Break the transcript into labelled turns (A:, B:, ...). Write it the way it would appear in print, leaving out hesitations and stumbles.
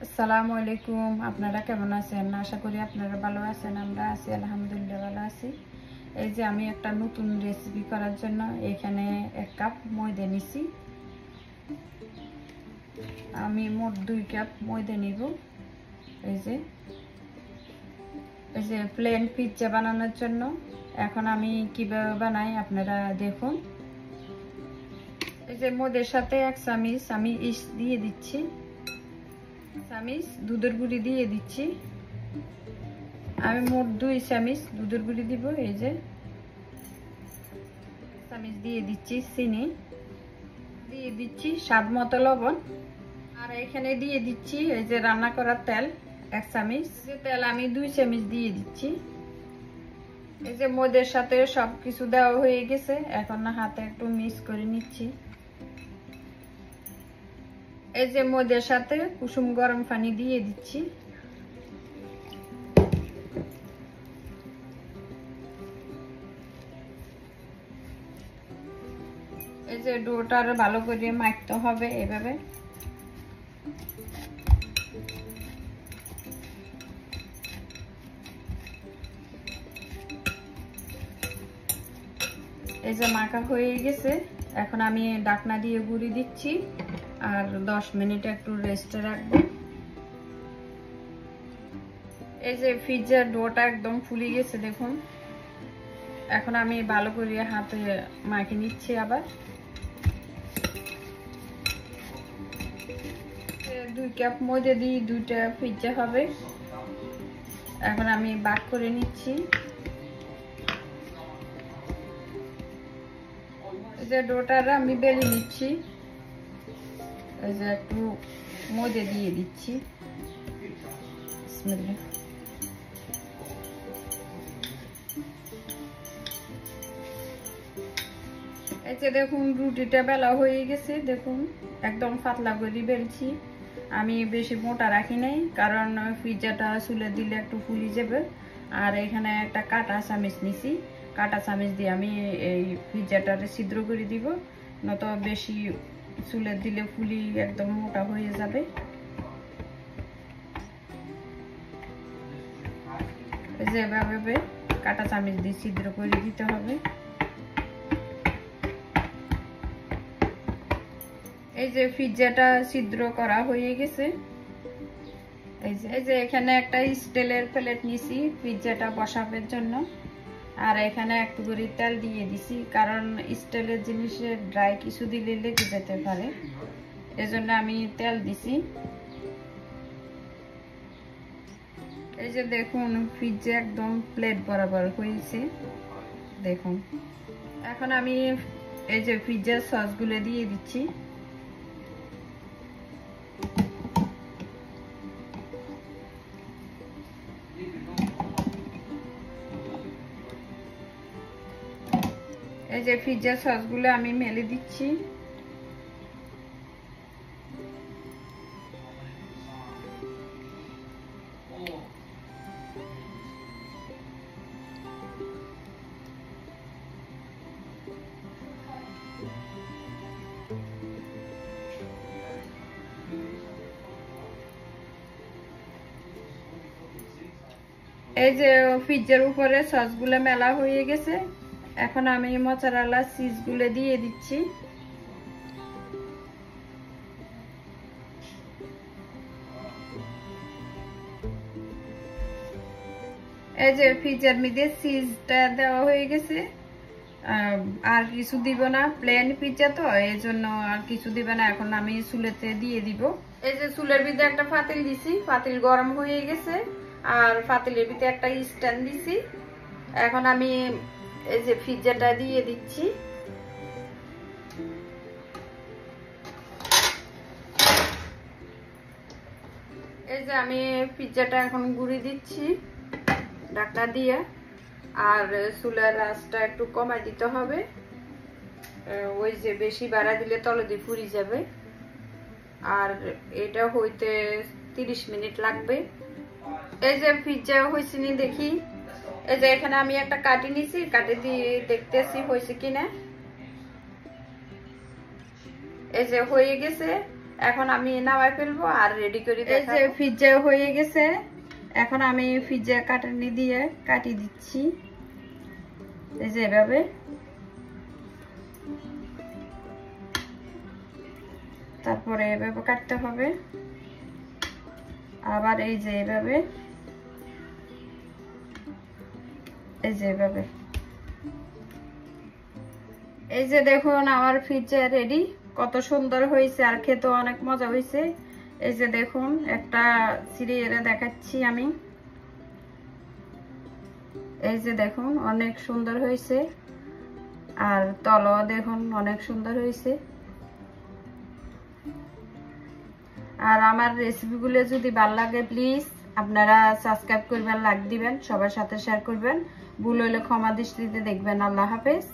A: আসসালামু আলাইকুম। আপনারা কেমন আছেন? আশা করি আপনারা ভালো আছেন। আমরা আছি আলহামদুলিল্লাহ ভালো আছি। এই যে আমি একটা নতুন রেসিপি করার জন্য এখানে 1 কাপ ময়দা নিছি। আমি মোট 2 কাপ ময়দা নিব। এই যে প্লেন পিৎজা বানানোর জন্য। এখন আমি কিভাবে বানাই আপনারা দেখুন। এই যে ময়দার সাথে 1 চামচ আমি ইস্ট দিয়ে দিচ্ছি, চামচ দুধের গুঁড়ি দিয়ে দিচ্ছি। আমি মোট 2 চামচ দুধের গুঁড়ি দিব। এই যে চামচ দিয়ে দিচ্ছি চিনি, দিয়ে দিচ্ছি স্বাদ মতো লবণ, আর এখানে দিয়ে দিচ্ছি এই যে রান্না করার তেল 1 চামচ। যে তেল আমি 2 চামচ দিয়ে দিচ্ছি। এই যে ময়দার সাথে সবকিছু দেওয়া হয়ে গেছে, এখন হাতে একটু মিক্স করে নিচ্ছি। এই যে ময়দার সাথে কুসুম গরম পানি দিয়ে দিচ্ছি। এই যে ডোটা ভালো করে মাখতে হবে এভাবে। এই যে মাখা হয়ে গেছে, এখন আমি ঢাকনা দিয়ে গুঁড়ি দিচ্ছি আর 10 মিনিট একটু রেস্টে রাখবো। এই যে পিৎজার ডোটা একদম ফুলে গেছে দেখুন। এখন আমি ভালো করে হাতে মাখিয়ে নিচ্ছি। আবার 2 কাপ ময়দা দিয়ে 2টা পিৎজা হবে। এখন আমি ভাগ করে নিচ্ছি। এই যে ডোটা আমি বেলে নিচ্ছি। এই যে একটু ময়দা দিয়ে দিচ্ছি। বিসমিল্লাহ। এই যে দেখুন রুটিটা বেলা হয়ে গেছে, দেখুন একদম পাতলা করে বেলছি। আমি বেশি মোটা রাখি নাই, কারণ পিৎজাটা চুলে দিলে একটু ফুলি যাবে। আর এখানে একটা কাটা চামচ নিছি, কাটা চামচ দিয়ে আমি এই পিৎজাটারে ছিদ্র করে দিব, নয়তো বেশি চুলে দিলে ফুলি একদম মোটা হয়ে যাবে। এই যে এভাবে কাটা চামচ দিয়ে ছিদ্র করে দিতে হবে। এই যে পিৎজাটা ছিদ্র করা হয়ে গেছে। এই যে এখানে একটা স্টিলের প্লেট নিছি পিৎজাটা বসানোর জন্য, আর এখানে একটু করে তেল দিয়ে দিছি, কারণ স্টিলের জিনিসে ড্রাই কিছু দিলে লেগে যেতে পারে, এজন্য আমি তেল দিছি। এই যে দেখুন পিৎজা একদম প্লেট বরাবর হয়েছে দেখুন। এখন আমি এই যে পিৎজার সসগুলো দিয়ে দিচ্ছি। এই যে পিৎজা সসগুলো আমি মেলে দিচ্ছি। এই যে পিৎজার উপরে সসগুলো মেলা হয়ে গেছে, এখন আমি মোজারেলা চিজগুলো দিয়ে দিচ্ছি। এই যে পিৎজার মধ্যে চিজটা দেওয়া হয়ে গেছে, আর কিছু দিব না, প্লেন পিৎজা তো এই জন্য আর কিছু দিব না। এখন আমি চুলেতে দিয়ে দিব। এই যে চুলের ভিতরে একটা পাতিল দিছি, পাতিল গরম হয়ে গেছে, আর পাতিলের ভিতরে একটা স্ট্যান্ড দিছি। এখন আমি এই যে পিৎজাটা দিয়ে দিচ্ছি। এই যে আমি পিৎজাটা এখন গুঁড়ি দিচ্ছি ঢাকনা দিয়ে, আর চুলার আঁচটা একটু কমাই দিতে হবে। ওই যে বেশি বাড়া দিলে তলে দিয়ে পুড়ে যাবে, আর এটা হইতে 30 মিনিট লাগবে। এই যে পিৎজা হয়েছে নি দেখি। এই যে এখানে আমি একটা কাটি নিছি, কাটি দিয়ে দেখতেছি হয়েছে কিনা। এই যে হয়ে গেছে, এখন আমি নামাই ফেলবো আর রেডি করে দেখাবো। এই যে পিৎজা হয়ে গেছে, এখন আমি পিৎজা কাটানি দিয়ে কাটি দিচ্ছি, এই যে এভাবে। তারপরে এভাবে কাটতে হবে, আবার এই যে এভাবে, এই যে এভাবে। এই যে দেখুন আমার পিৎজা রেডি, কত সুন্দর হয়েছে আর খেতে অনেক মজা হয়েছে। এই যে দেখুন একটা সিরিয়ালে দেখাচ্ছি আমি, এই যে দেখুন অনেক সুন্দর হয়েছে আর তলও দেখুন অনেক সুন্দর হয়েছে। আর আমার রেসিপিগুলো যদি ভালো লাগে প্লিজ আপনারা সাবস্ক্রাইব করবেন, লাইক দিবেন, সবার সাথে শেয়ার করবেন। ভুল হলে ক্ষমা দৃষ্টিতে দেখবেন। আল্লাহ হাফেজ।